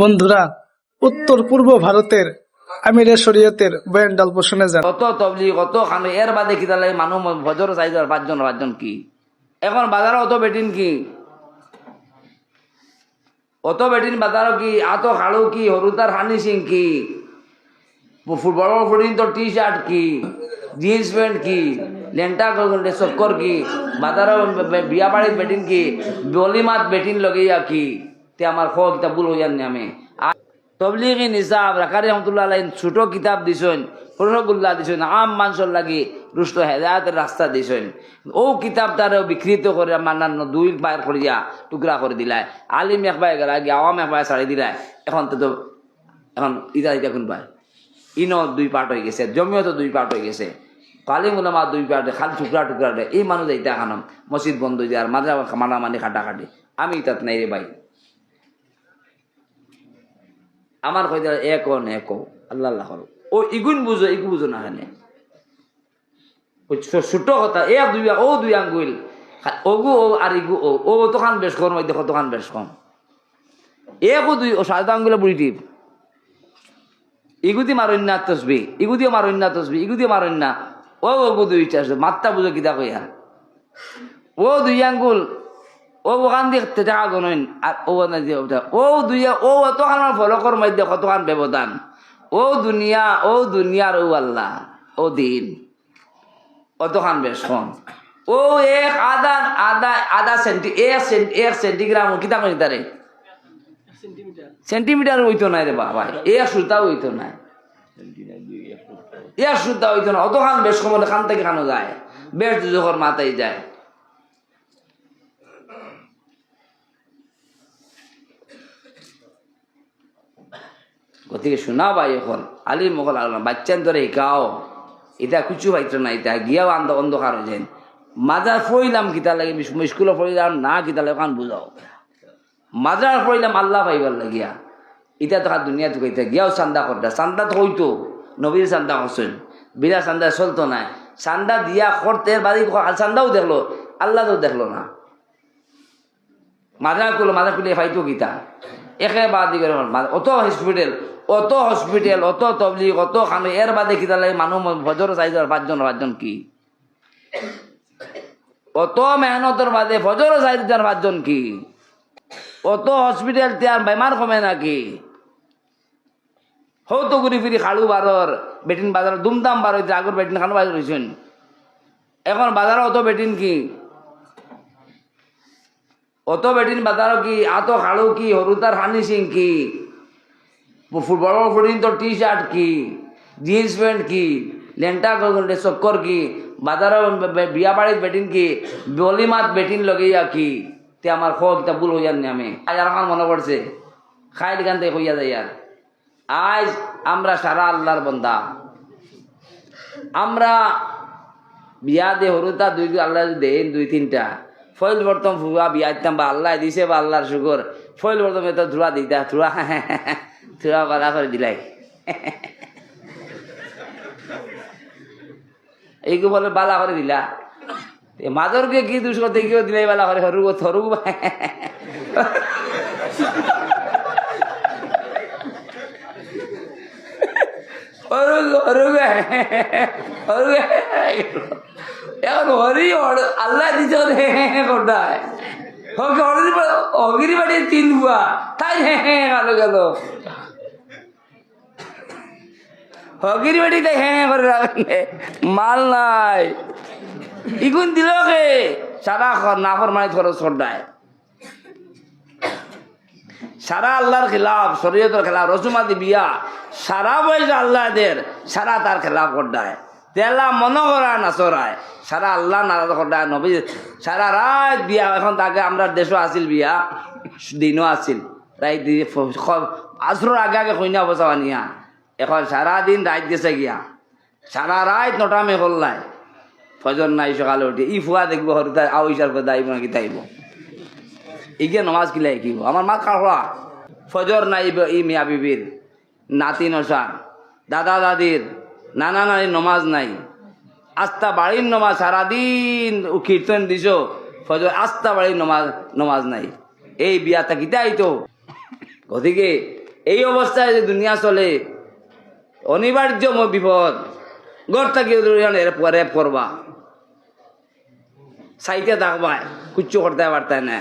বন্ধুরা, উত্তর পূর্ব ভারতের আমিরে শরীয়তের বয়ান ডালপো শুনে যান। কত তবলি কত খানো এর বাদে কি তাহলে মানুষ ভজর চাইজার পাঁচজন কি এখন বাজারে অত বেটিন কি অত বেটিন বাজারও কি আতো খাড়ু কি হরুতার হানি সিং কি বড় ফুটিন তো টি শার্ট কি জিন্স প্যান্ট কি লেন্টা চক্কর কি বাজারও বিয়া বাড়ির বেটিন কি বলিমাত বেটিন লগেইয়া কি তে আমার খ কিতাব ভুল হইয়ার নামে তবলিগি নিসাব রাকারি রহমতুল্লাহ আলাইহি ছোট কিতাব দিছেন রসগোল্লা দিছেন আম মানুষের লাগি রুষ্ট হেদায়তের রাস্তা দিছেন ও কিতাব তারা বিকৃত করে মান্নান্ন দুই বাইর করিয়া টুকরা করে দিলায় আলিম এক বাই গেলা গিয়ে আওয়াম এক বাই ছাড়ি দিলায় এখন তো এখন ইটা কোন পায় ইনো দুই পার্ট হয়ে গেছে জমিও তো দুই পার্ট হয়ে গেছে কালিম উলামা দুই পার্টে খালি টুকরা দেয় এই মানুষ এইটা খানাম মসজিদ বন্ধ হয়ে যায় আর মাঝে মানামানি খাটাখাটি আমি তাত নাই রে ভাই আমার কই এক আল্লাহ আল্লাহ ও ইগুন বুঝো ইগু বুঝো না এখানে ছোট কথা এক দুই ও দুই আঙ্গুল ওগু ও আর ইগু ও তখন বেশ কম ওই দেখো তখন বেশ কম একও দুই ও সাত আঙ্গুলে বুড়ি টিপ ইগুদি মারন্যা তসবি ইগুদিও মারন্যা তসবি ইগুদিও মারন্যা ও ওগু দুইটা মাত্রা বুঝো কিতা কইয়া ও দুই আঙ্গুল ও ওখান দেখতে টাকা গণন আর ও দুই ও অতখান ফলকর মধ্যে কতখান ব্যবধান ও দুনিয়ার ও আল্লাহ ও দিন অতখান বেশ কম ও এক আধা সেন্টিগ্রাম কিতা করি তারে সেন্টিমিটার হইতো নাই রে বাবা এক সুতা হইতো নাই এক সুতা হইতো না অতখান বেশ কম খান থেকে খানো যায় বেশ দুজোর মাথায় যায় গতিকে শোনা ভাই এখন আলিম মকল আল্লাহ বাচ্চান ধরে শিকাও এটা কিছু পাইতো না এটা গিয়াও অন্ধকার হয়ে যায় মাজার পড়িলাম কিতা লাগে স্কুলে পড়িলাম না কিতা লাগে ওখান বুঝাও মাজার পড়িলাম আল্লাহ পাইবার লাগিয়া এটা তো দুনিয়া তো কইতে গিয়াও চান্দা করতা চান্দা তো হইতো নবীর চান্দা করছেন বিরা চান্দা চলতো না চান্দা দিয়া করতে বাড়ি চান্দাও দেখলো আল্লাহ তো দেখলো না মাজার খুলে পাইতো গীতা একেবারে দিকে অত হসপিটাল অত তবলি অত খানো এর বাদে কি তাহলে মানুষ ভজর চাইজার পাঁচজন কি অত মেহনতের বাদে ভজর চাইজার পাঁচজন কি অত হসপিটাল তিয়ার বেমার কমে নাকি হতো ঘুরি ফিরি খাড়ু বারর বেটিন বাজার দুমদাম বার হইতে আগর বেটিন খানো বাজার হয়েছেন এখন বাজারে অত বেটিন কি অত বেটিন বাজারও কি আতো খাড়ু কি হরুতার হানি সিং কি বড় ফুটিন তো টি শার্ট কি জিন্স প্যান্ট কি লেন্টা চক্কর কি বাজারে বিয়া বাড়ির বেটিন কি বলিমাত বেটিন লগেইয়া কি তে আমার খ কিতা ভুল হইয়ার নি আমি আজ আর আমার মনে পড়ছে খাইল গান থেকে হইয়া যাই আর আজ আমরা সারা আল্লাহর বন্দা আমরা বিয়া দে হরুতা দুই আল্লাহ দেন দুই তিনটা ফয়েল বর্তম ফুয়া বিয়া দিতাম বা আল্লাহ দিছে বা আল্লাহর শুকর ফয়েল বর্তম এত ধুলা দিতা ধুলা ধুলা বালা করে দিলাই এইগু বলে বালা করে দিলা মাজরকে কি দুষ করতে গিয়েও দিলাই বালা করে হরু থরু এখন হরি আল্লাহ দিচ্ছে কোথায় অগিরি বাড়ির তিন বুয়া তাই গেল গেল হগিরি বাড়ি তাই করে রাখলে মাল নাই ইগুন দিল কে সারা নাফর মানে খরচ করদায় সারা আল্লাহর খেলাফ শরীয়তের খেলাফ রসুমাতি বিয়া সারা বয়স আল্লাহদের সারা তার খেলাফ করদায় তেলা মনে করায় না চড়ায় সারা আল্লাহ নারাজ করদায় নবী সারা রাত বিয়া এখন তাকে আমরা দেশও আসিল বিয়া দিনও আসিল রাত আসর আগে কইনা বসা নিয়া এখন সারাদিন রাত গেছে গিয়া সারা রাত নটামে করলাই ফজর নাই সকালে উঠে ই ফুয়া দেখবো হরুতা আইসার কথা আইব নাকি তাইব ইগে নমাজ কিলাই কিব আমার মা খাওয়া ফজর নাই ই মিয়া বিবির নাতি নসার দাদা দাদির নানা নানির নমাজ নাই আস্তা বাড়ির নমাজ সারাদিন কীর্তন দিছ ফজর আস্তা বাড়ির নমাজ নাই এই বিয়াটা কিতা আইতো গতিকে এই অবস্থায় যে দুনিয়া চলে অনিবার্য বিপদ ঘর থাকি রেপ করবা সাইতে থাকবা কিচ্ছু করতে পারতাই না